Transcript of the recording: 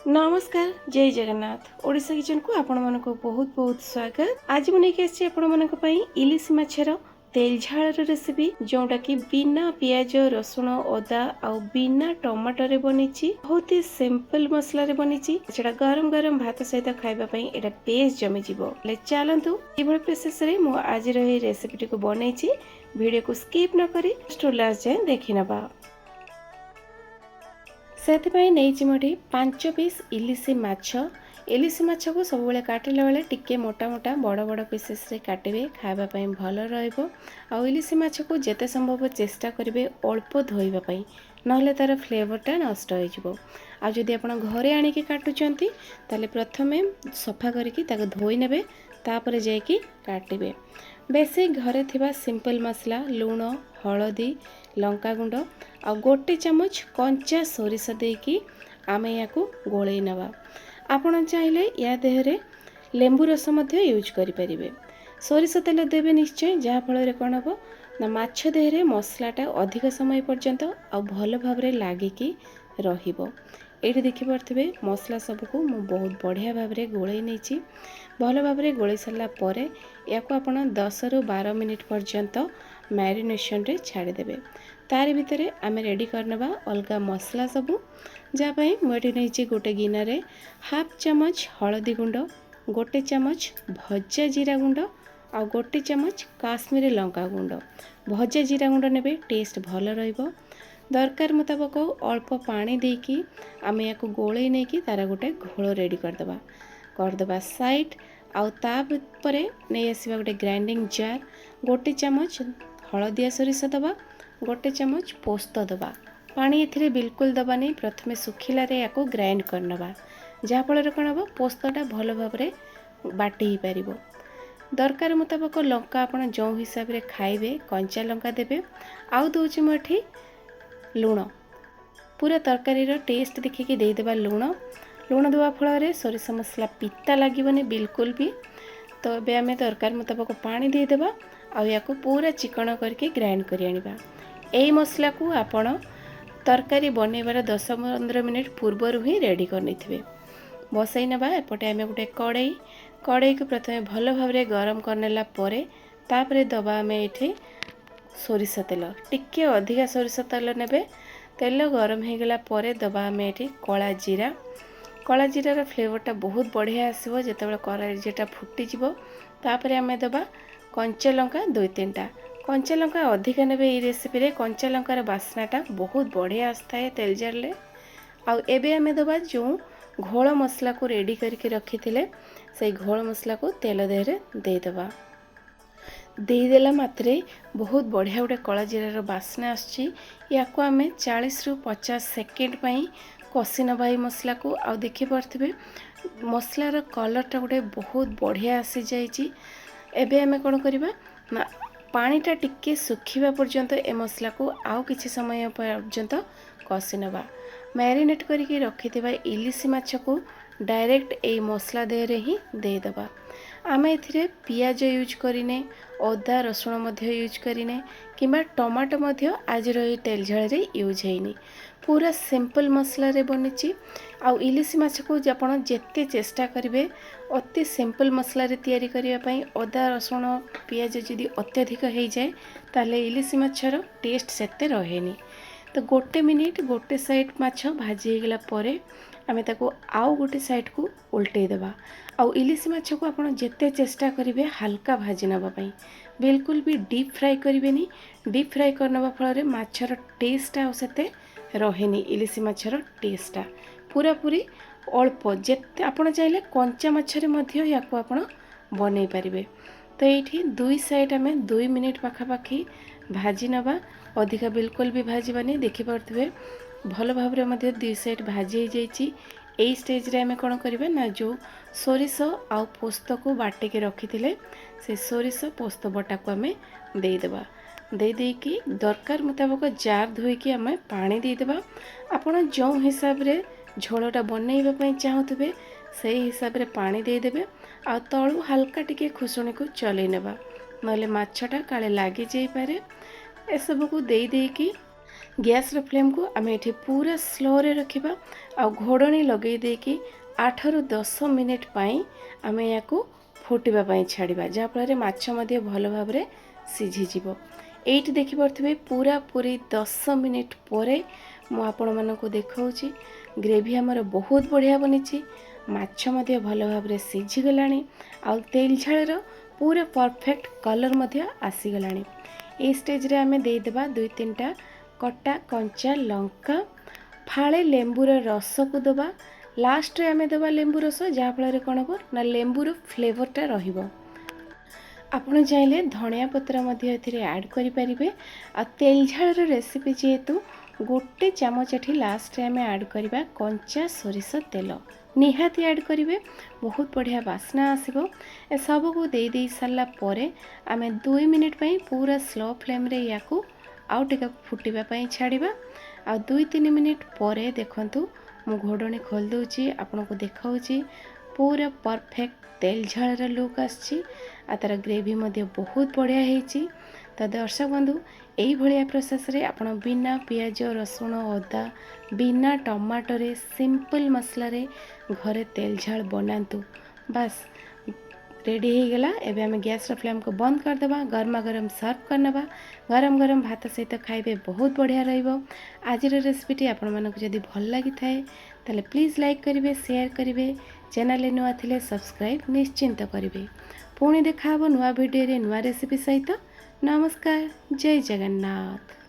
नमस्कार जय जगन्नाथ ओडिशा किचन को आपण मन को बहुत बहुत स्वागत। आज मुझे नहीं आपण मन इलिशी माछर तेल झाड़ रेसिपी जोटा कि बिना पियाज रसुण अदा आउ बिना टमाटर बनी बहुत ही सिंपल मसला बनी गरम गरम भात सहित खावाई एटा बेस जमी जीवो। चलतु ये प्रोसेस रे मु आज रेसिपी को बनई वीडियो को स्किप न करी लास्ट जाए देखि नबा। से नहीं 5 पीस इलिशी माछ। इलिशी माछ को सब काटिला बेले टिके मोटा मोटा बड़ बड़ पीसेस रे काटिबे खावाई भल रहिबो। आ इलिशी माछ को जेते संभव चेष्टा करिवे अल्प धोइबा पई नहले तार फ्लेवरटा नष्ट हो जिवो। आ जदि आपण घरे आनिके काटुचंती ताले प्रथमे सफा करिकि ताको धोई नेबे तापर जाइकि काटिबे। बेसी घरे थिबा सिंपल मसला लूण हलदी लंका गुंड आ गोटे चमच कंचा सोरिष देकी आमे याकू गोळई नवा। आपण चाहिले या देहरे लेंबू रस मध्य यूज करि परिबे। सोरिष तेल देबे निश्चय जहा फल रे कोन हबो ना माछ देहरे मसलाटा अधिक समय पर्यंत आ भल भाबरे लागिकी रहिबो। एठी देखि परथिबे मसला सबको मु बहुत बढ़िया भाबरे गोळई नेछि। भल भाबरे गोळई सरला परे याकू आपण 10 रु 12 मिनिट पर्यंत मैरिनेशन रे छाड़ी देबे। तार भितरे आमे रेडी करनबा अलगा मसला सबू जापाई मुठी नहीं गोटे गिना रे हाफ चमच हलदी गुंड गोटे चमच भजा जीरा गुंड आ गोटे चमच काश्मीरी लंका गुंड। भजा जीरा गुंड नेबे टेस्ट भल रहिबो। दरकार मुताबक अल्प पानी देकी आमे याकू गोळई नेकी तारा गोटे घोल रेडी करदबा साइड आउ ता परे नहीं आसीबा गोटे ग्राइंडिंग जार गोटे चमच हलदिया सोरिष दबा गोटे चमच पोस्त दबा। पानी एथिरे बिल्कुल दबा नहीं प्रथमे सुखिला रे याको ग्राइंड करनबा जहा फल कोन हबो पोस्तटा भल भाबरे बाटी ही परिबो। दरकार मुताबक लंका आपण जो हिसाब रे खाइबे कंचा लंका देबे। आउ दोछि मठी लूण पूरा तरकारी रो टेस्ट देखिकी दे देबा लूण। लूण देवा फल सोरिष मसला पिता लागबनी बिल्कुल भी। तो बे आमे दरकार मुताबक पानी दे देबा आ याको पूरा चिकन करके ग्राइंड करि आनिबा। एई मसला को आपण तरकारी बनैबार 10-15 मिनिट पूर्वर ही रेडी करनिथिबे। बसई नबा एपटे आमे गोटे कड़ाई को प्रथमे भल भाबरे गरम करनेला परे तापरे दबा आमे एठी सोरिष तेल टिके अधिका सोरिष तेल नेबे। तेल गरम हो गला परे दबा आमे एठी कला जीरार फ्लेवरटा बहुत बढ़िया आसो जिते कला जीरा फुटी जीवो। तापरे आमे दबा कंचा लंका 2-3टा कंचा लंका अधिक नेबे ये रेसिपी रे कंचा लंकार बास्नाटा बहुत बढ़िया आसथाए तेल जारले। आउ एबे आमे दबा जो घोल मसला को रेडी करके रखिथिले से घोल मसला को तेल देहरे दे दबा। देदेला मात्रे बहुत बढ़िया गोटे कला जीरार बास्ना आछि। याको आमे 40 रु 50 सेकेंड पई कषि नबा मसला को। आ देखि परथिबे मसलार कलरटा गोटे बहुत बढ़िया आसी जाइछि। एबे आमे कोन करिबा ना पानीटा टिके सुखिबा पर्यंत ए मसला को आउ किछि समय पर्यंत कषि नबा। मैरिनेट करके रखिथिबा इलिशी माछ को डायरेक्ट ए मसला देहरे ही दे दबा। आमे एथिरे पियाज यूज करिने अदा रसुण मध्य यूज करिने किंबा टमाटो मध्य आज रही तेल झाड़ रे यूज हैनी। पूरा सिंपल मसला रे बनिची। आउ इलिशी माछ को आपण जेते चेष्टा करिवे अति सिंपल मसला रे तैयारी करिया पई अदा रसुण पियाज जदि अत्यधिक हो जाए ताले इलिशी माछर टेस्ट सेते रहेनी। तो गोटे मिनिट गोटे साइड माछ भाजी गला परे आमे ताको आउ गोटे साइड को उल्टे देबा। आउ इलिशी माछ को आपण जेते चेष्टा करिवे हल्का भाजी नबा पई बिल्कुल भी डीप फ्राई करिवेनी। डीप फ्राई करनबा फल माछर टेस्ट आ सेते रहेनी। इलिशी माछर टेस्टा पूरा पूरी अल्प जेते आपण चाहिले कंचा माछरे मध्य याको आपण बनै परिबे। तो ये 2 साइड आमे 2 मिनिट पाखापाखी भाजी नबा अधिका बिल्कुल भी भाजबानी। देखिपे भल भाव में 2 साइड भाजी जाइए। यही स्टेज रे आमे कोन करिबा ना जो सोरिष आउ पोस्त को बाटे के रखिथिले से सोरिष पोस्त बटा को आमे दे देबा। दे देकी दरकार मुताबक जार धोईकी आमे पानी दे देबा। आपण जो हिसाब रे झोलटा बनैबा पई चाहतबे सही हिसाब रे पानी दे देबे। आ तळु हल्का टिके खुसुणी को चलै नेबा नले माछटा काले लागी जाई पारे। ए सब को दे देकी गैस फ्लेम को आम ये पूरा स्लो रे रखिबा आ घोड़णी लगे देकी 8 ରୁ 10 मिनिट आम या फुटापी छाड़ा जहाँफल माछ भल भाव सीझीज ये देखिपे पूरा पूरी 10 मिनिट पर मुझे देखा ग्रेवी आमर बहुत बढ़िया बनी माछ भल भाव सीझीगला आ तेल झाड़ पूरा परफेक्ट कलर आसीगला। ये स्टेज रे आमे देदेबा 2-3टा कटा कंचा लंका फाड़े लेंबूर रस को दबा लास्ट रे आमे दबा लेंबू रस जहाँफल कौन हम ना लेंबूर फ्लेवरटा रहिबो। आपण चाहिले धनिया पत्र ऐड करें आ तेल झाड़ रेसिपी जेहेतु गोटे चामच एठी लास्ट रे आमे ऐड करबा कंचा सोरिष तेल निहाती ऐड करेंगे बहुत बढ़िया बास्ना आसो। ए सब को दे दे सारा पर आमे 2 मिनिट पूरा स्लो फ्लेम रे या आउ टिके फुटापी छाड़ा आ 2-3 मिनिट पर देखंतु मु घोड़णी खोल दूची आपन को देखाऊची पूरा परफेक्ट तेल झाड़ लुक आसी तार ग्रेवी बहुत बढ़िया होती। तो दर्शक बंधु यही भाया प्रोसेस रे आपण बिना पियाज रसुण अदा बिना टमाटो सिंपल मसला रे घरे तेल झाड़ बनातु बस रेडी हो गला। एबे आमे गैस फ्लेम को बंद करदेबा गरमा गरम सर्व करनेबा गरम गरम भात सहित खाइबे बहुत बढ़िया रहिबो। आज रेसिपीटी आपण मानक जदि भल लगी थाए ताले प्लीज लाइक करिवे शेयर करिवे चैनल नुआ थिले सब्सक्राइब निश्चिंत करिवे। पुणी देखा नुआ वीडियो रे नुआ रेसिपी सहित। नमस्कार जय जगन्नाथ।